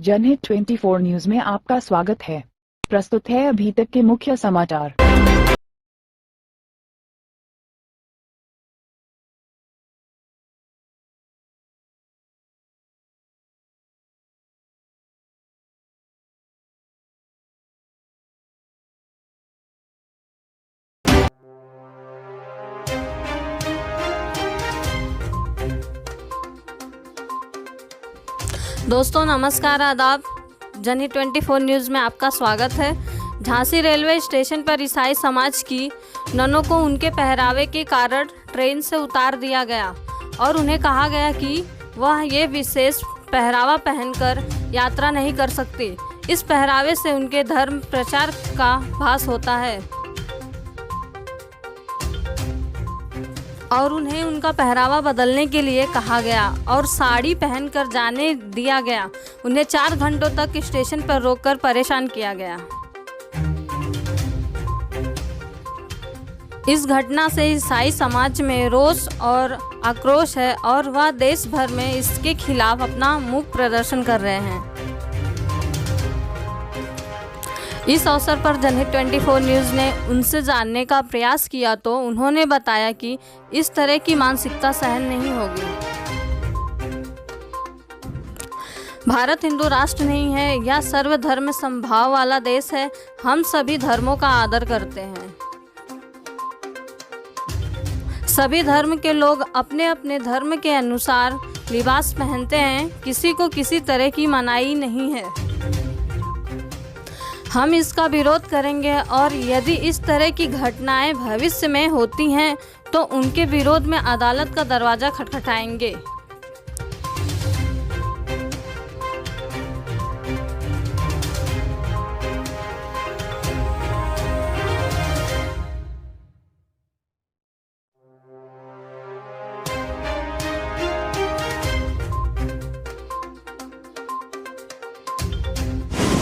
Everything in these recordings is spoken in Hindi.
जनहित 24 न्यूज में आपका स्वागत है। प्रस्तुत है अभी तक के मुख्य समाचार। दोस्तों नमस्कार, आदाब। जनहित 24 न्यूज़ में आपका स्वागत है। झांसी रेलवे स्टेशन पर ईसाई समाज की ननों को उनके पहरावे के कारण ट्रेन से उतार दिया गया और उन्हें कहा गया कि वह ये विशेष पहरावा पहनकर यात्रा नहीं कर सकती। इस पहरावे से उनके धर्म प्रचार का भास होता है और उन्हें उनका पहरावा बदलने के लिए कहा गया और साड़ी पहनकर जाने दिया गया। उन्हें 4 घंटों तक स्टेशन पर रोककर परेशान किया गया। इस घटना से ईसाई समाज में रोष और आक्रोश है और वह देश भर में इसके खिलाफ अपना मूक प्रदर्शन कर रहे हैं। इस अवसर पर जनहित 24 न्यूज़ ने उनसे जानने का प्रयास किया तो उन्होंने बताया कि इस तरह की मानसिकता सहन नहीं होगी। भारत हिंदू राष्ट्र नहीं है, यह सर्वधर्म समभाव वाला देश है। हम सभी धर्मों का आदर करते हैं। सभी धर्म के लोग अपने अपने धर्म के अनुसार लिबास पहनते हैं। किसी को किसी तरह की मनाही नहीं है। हम इसका विरोध करेंगे और यदि इस तरह की घटनाएं भविष्य में होती हैं तो उनके विरोध में अदालत का दरवाज़ा खटखटाएंगे।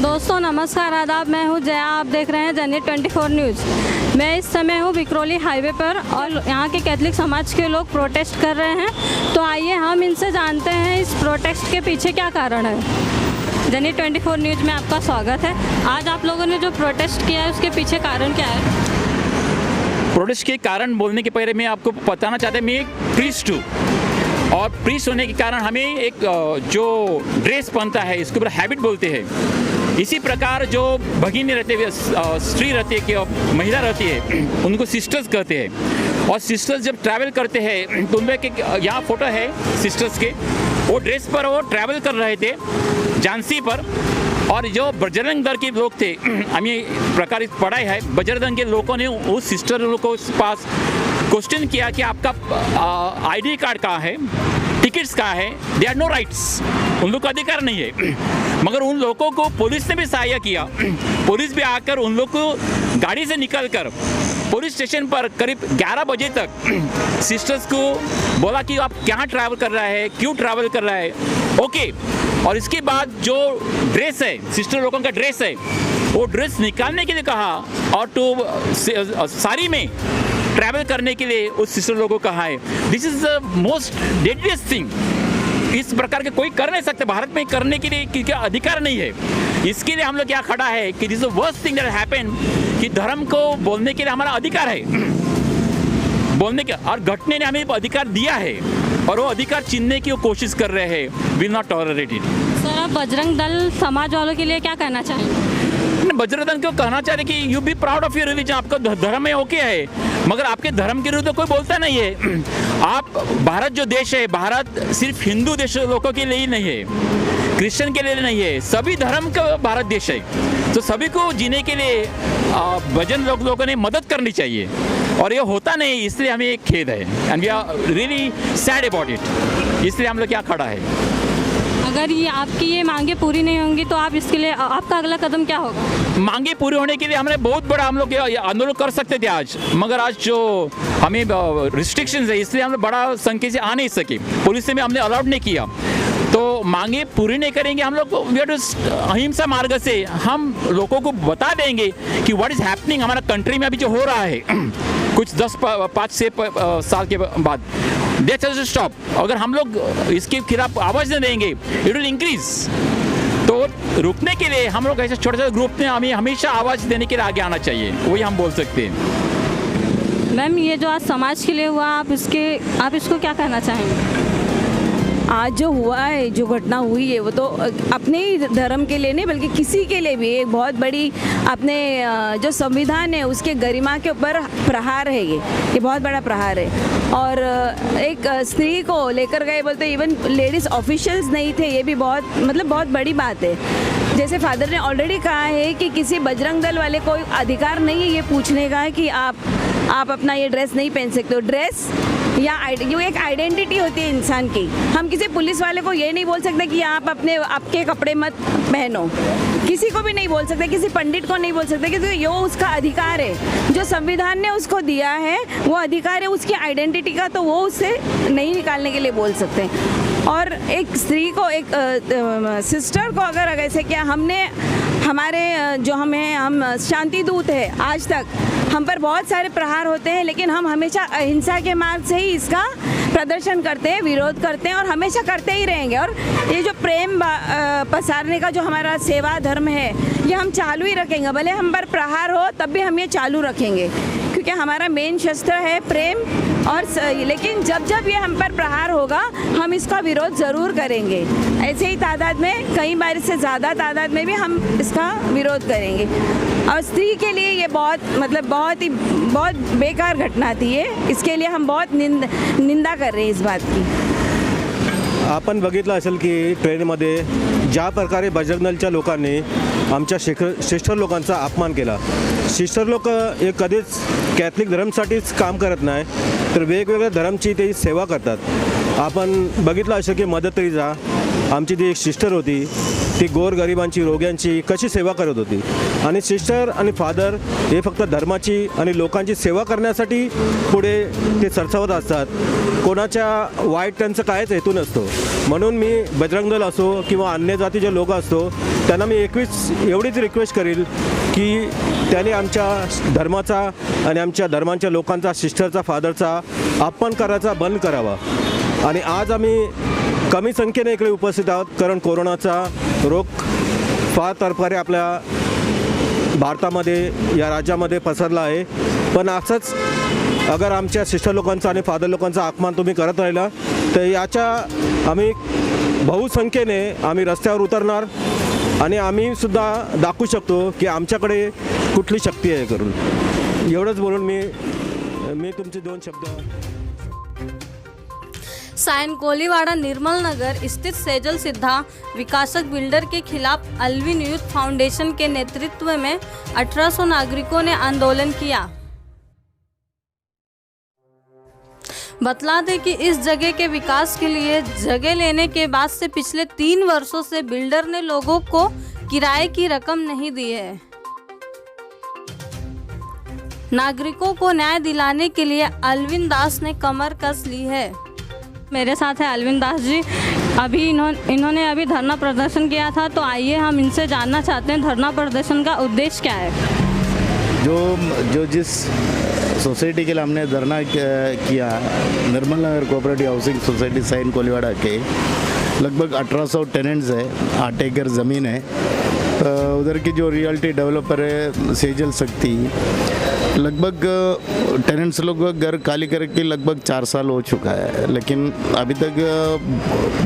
दोस्तों नमस्कार, आदाब। मैं हूं जया, आप देख रहे हैं जनहित 24 न्यूज़। मैं इस समय हूं विक्रोली हाईवे पर और यहां के कैथलिक समाज के लोग प्रोटेस्ट कर रहे हैं। तो आइए हम इनसे जानते हैं इस प्रोटेस्ट के पीछे क्या कारण है। जनहित 24 न्यूज़ में आपका स्वागत है। आज आप लोगों ने जो प्रोटेस्ट किया है उसके पीछे कारण क्या है? प्रोटेस्ट के कारण बोलने के पहले मैं आपको बताना चाहता हूँ, मैं एक प्रीस्ट हूँ और प्रीस्ट होने के कारण हमें एक जो ड्रेस पहनता है इसके ऊपर हैबिट बोलते हैं। इसी प्रकार जो भगिनी रहते हैं, स्त्री रहती है कि महिला रहती है, उनको सिस्टर्स कहते हैं। और सिस्टर्स जब ट्रैवल करते हैं तो उनमें यहाँ फोटो है सिस्टर्स के, वो ड्रेस पर वो ट्रैवल कर रहे थे झांसी पर। और जो बजरंग दल के लोग थे, हमें प्रकार पढ़ाई है, बजरंग दल के लोगों ने उस सिस्टर लोग को पास क्वेश्चन किया कि आपका आईडी कार्ड कहाँ है, टिकट्स कहाँ है। दे आर नो राइट्स, उन लोग का अधिकार नहीं है। मगर उन लोगों को पुलिस ने भी सहायता किया। पुलिस भी आकर उन लोग को गाड़ी से निकलकर पुलिस स्टेशन पर करीब 11 बजे तक सिस्टर्स को बोला कि आप कहाँ ट्रैवल कर रहा है, क्यों ट्रैवल कर रहा है, ओके। और इसके बाद जो ड्रेस है, सिस्टर लोगों का ड्रेस है, वो ड्रेस निकालने के लिए कहा और तो साड़ी में ट्रैवल करने के लिए उस सिस्टर लोगों को कहा है। This is the most deadliest thing. इस प्रकार के कोई कर नहीं सकते, भारत में करने के लिए क्योंकि अधिकार नहीं है। इसके लिए हम लोग क्या खड़ा है कि this is the worst thing that happen, कि धर्म को बोलने के लिए हमारा अधिकार है, बोलने के, और घटने ने हमें अधिकार दिया है और वो अधिकार छीनने की कोशिश कर रहे हैं। Will not tolerate it. Sir, आप बजरंग दल समाज वालों के लिए क्या कहना चाहेंगे? बजरंग दल को कहना चाहते कि you be proud of your religion, आपका धर्म है ओके है, मगर आपके धर्म के विरुद्ध कोई बोलता नहीं है। आप भारत जो देश है, भारत सिर्फ हिंदू देश लोगों के लिए ही नहीं है, क्रिश्चियन के लिए नहीं है, सभी धर्म का भारत देश है। तो सभी को जीने के लिए भजन लोगों ने मदद करनी चाहिए और ये होता नहीं, इसलिए हमें एक खेद है and we are really sad about it. इसलिए हम लोग क्या खड़ा है। अगर ये आपकी ये मांगे पूरी नहीं होंगी तो आप इसके लिए आपका अगला कदम क्या होगा? मांगे पूरी होने के लिए हमने बहुत बड़ा हम लोग आंदोलन कर सकते थे आज, मगर आज जो हमें रिस्ट्रिक्शंस है इसलिए हम लोग बड़ा संख्या से आ नहीं सके, पुलिस से भी हमने अलाउड नहीं किया। तो मांगे पूरी नहीं करेंगे हम लोग, अहिंसा मार्ग से हम लोगों को बता देंगे कि व्हाट इज हैपनिंग हमारा कंट्री में अभी जो हो रहा है कुछ 5 साल के बाद। That's stop. अगर हम लोग इसके खिलाफ आवाज नहीं देंगे, इट विल इंक्रीज। तो रुकने के लिए हम लोग ऐसे छोटे छोटे ग्रुप में हमें हमेशा आवाज़ देने के लिए आगे आना चाहिए, वही हम बोल सकते हैं। मैम, ये जो आज समाज के लिए हुआ, आप इसको क्या कहना चाहेंगे? आज जो हुआ है, जो घटना हुई है, वो तो अपने ही धर्म के लिए नहीं बल्कि किसी के लिए भी एक बहुत बड़ी अपने जो संविधान है उसके गरिमा के ऊपर प्रहार है। ये बहुत बड़ा प्रहार है। और एक स्त्री को लेकर गए, बोलते इवन लेडीज़ ऑफिशियल्स नहीं थे, ये भी बहुत बड़ी बात है। जैसे फादर ने ऑलरेडी कहा है कि किसी बजरंग दल वाले को अधिकार नहीं है ये पूछने का कि आप अपना ये ड्रेस नहीं पहन सकते हो। ड्रेस या ये एक आइडेंटिटी होती है इंसान की। हम किसी पुलिस वाले को ये नहीं बोल सकते कि आप आपके कपड़े मत पहनो, किसी को भी नहीं बोल सकते, किसी पंडित को नहीं बोल सकते, क्योंकि ये उसका अधिकार है जो संविधान ने उसको दिया है, वो अधिकार है उसकी आइडेंटिटी का, तो वो उससे नहीं निकालने के लिए बोल सकते हैं। और एक स्त्री को, एक सिस्टर को अगर ऐसे किया, हमारे जो हम शांति दूत है, आज तक हम पर बहुत सारे प्रहार होते हैं, लेकिन हम हमेशा अहिंसा के मार्ग से ही इसका प्रदर्शन करते हैं, विरोध करते हैं और हमेशा करते ही रहेंगे। और ये जो प्रेम पसारने का जो हमारा सेवा धर्म है, ये हम चालू ही रखेंगे, भले हम पर प्रहार हो तब भी हम ये चालू रखेंगे, क्योंकि हमारा मेन शस्त्र है प्रेम। और लेकिन जब ये हम पर प्रहार होगा, हम इसका विरोध ज़रूर करेंगे। ऐसे ही तादाद में, कई बार से ज़्यादा तादाद में भी हम इसका विरोध करेंगे। और स्त्री के लिए ये बहुत बेकार घटना थी ये, इसके लिए हम बहुत निंदा कर रहे हैं इस बात की। आपण बघितलं असेल की ट्रेनमध्ये ज्या प्रकारे बजरंग दलच्या लोकांनी आमच्या सिस्टर लोकांचा अपमान केला। सिस्टर लोक हे कधीच कॅथलिक धर्मासाठीच काम करत नाही, तर वेगवेगळ्या धर्माची ते सेवा करतात। आपण बघितलं असेल की मदर तेरेसा आमची ती एक सिस्टर होती, ती गोरगरिबांची, रोग्यांची कशी सेवा करत होती। आणि सिस्टर आणि फादर हे फक्त धर्माची आणि लोकांची सेवा करण्यासाठी पुढे ते सरसावत असतात, कोणाच्या वाईट त्यांचं कायच हेतू नसतो। म्हणून मी बजरंग दल असो किंवा अन्य जातीचे लोक असतो, त्यांना मी एवढीच रिक्वेस्ट करेल की त्यांनी आमच्या धर्माचा आणि आमच्या धर्मांच्या लोकांचा, सिस्टरचा, फादरचा अपमान करायचा बंद करावा। आणि आज आम्ही कमी संख्येने इकडे उपस्थित आहोत, कारण कोरोनाचा रोग फार प्रकारे आपल्या भारतामध्ये, या राज्यामध्ये पसरला आहे। पण असंच अगर आमच्या सिस्टर लोकांचा आणि फादर लोकांचा अपमान तुम्ही करत राहिला, तर याच्या आम्ही बहुसंख्येने आम्ही रस्त्यावर उतरणार आणि आम्ही सुद्धा दाखवू शकतो की आमच्याकडे कुठली शक्ती आहे करून। एवढंच बोलून मी तुमचे दोन शब्द। साइन कोलीवाड़ा निर्मल नगर स्थित सेजल सिद्धा विकासक बिल्डर के खिलाफ अल्विन यूथ फाउंडेशन के नेतृत्व में 1800 नागरिकों ने आंदोलन किया। बतला दें कि इस जगह के विकास के लिए जगह लेने के बाद से पिछले 3 वर्षों से बिल्डर ने लोगों को किराए की रकम नहीं दी है। नागरिकों को न्याय दिलाने के लिए अल्विन दास ने कमर कस ली है। मेरे साथ है अल्विन दास जी। अभी इन्होंने अभी धरना प्रदर्शन किया था, तो आइए हम इनसे जानना चाहते हैं धरना प्रदर्शन का उद्देश्य क्या है। जो जिस सोसाइटी के लिए हमने धरना किया, Nirmal Nagar cooperative housing society Sion Koliwada के लगभग 1800 टेनेंट्स है, 8 एकड़ ज़मीन है। उधर की जो रियल्टी डेवलपर है सेजल शक्ति, लगभग टेनेंट्स लोग घर खाली करके लगभग 4 साल हो चुका है, लेकिन अभी तक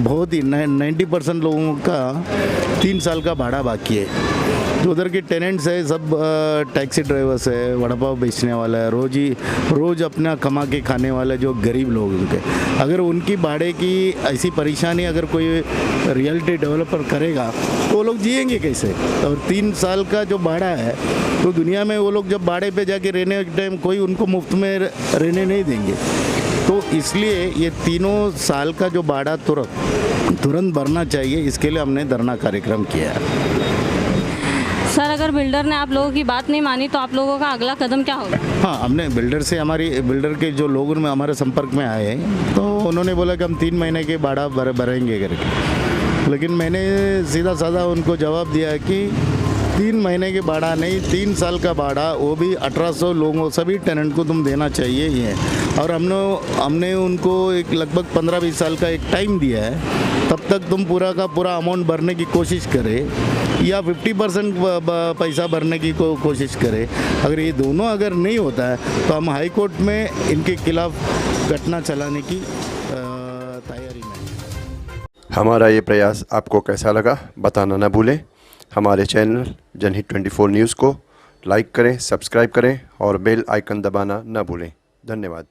बहुत ही 90% लोगों का 3 साल का भाड़ा बाकी है। जो उधर के टेनेंट्स है सब टैक्सी ड्राइवर्स है, वड़ा पाव बेचने वाला है, रोज़ अपना कमा के खाने वाला जो गरीब लोग उनके, अगर उनकी भाड़े की ऐसी परेशानी अगर कोई रियल्टी डेवलपर करेगा तो वो लोग जिएंगे कैसे। और 3 साल का जो भाड़ा है, तो दुनिया में वो लोग जब भाड़े पे जाके रहने के टाइम कोई उनको मुफ्त में रहने नहीं देंगे। तो इसलिए ये 3 साल का जो भाड़ा तुरंत भरना चाहिए, इसके लिए हमने धरना कार्यक्रम किया है। सर, अगर बिल्डर ने आप लोगों की बात नहीं मानी तो आप लोगों का अगला कदम क्या होगा? हाँ, हमने बिल्डर के जो लोग में हमारे संपर्क में आए, तो उन्होंने बोला कि हम 3 महीने के भाड़ा भरेंगे करके। लेकिन मैंने सीधा साधा उनको जवाब दिया कि 3 महीने के भाड़ा नहीं, 3 साल का भाड़ा, वो भी 1800 लोगों सभी टेनेंट को तुम देना चाहिए ही है। और हमने उनको एक लगभग 15-20 साल का एक टाइम दिया है, तब तक तुम पूरा का पूरा अमाउंट भरने की कोशिश करें या 50% पैसा भरने की कोशिश करें। अगर ये दोनों अगर नहीं होता है तो हम हाई कोर्ट में इनके खिलाफ घटना चलाने की तैयारी में हैं। हमारा ये प्रयास आपको कैसा लगा बताना ना भूलें। हमारे चैनल जनहित 24 न्यूज़ को लाइक करें, सब्सक्राइब करें और बेल आइकन दबाना ना भूलें। धन्यवाद।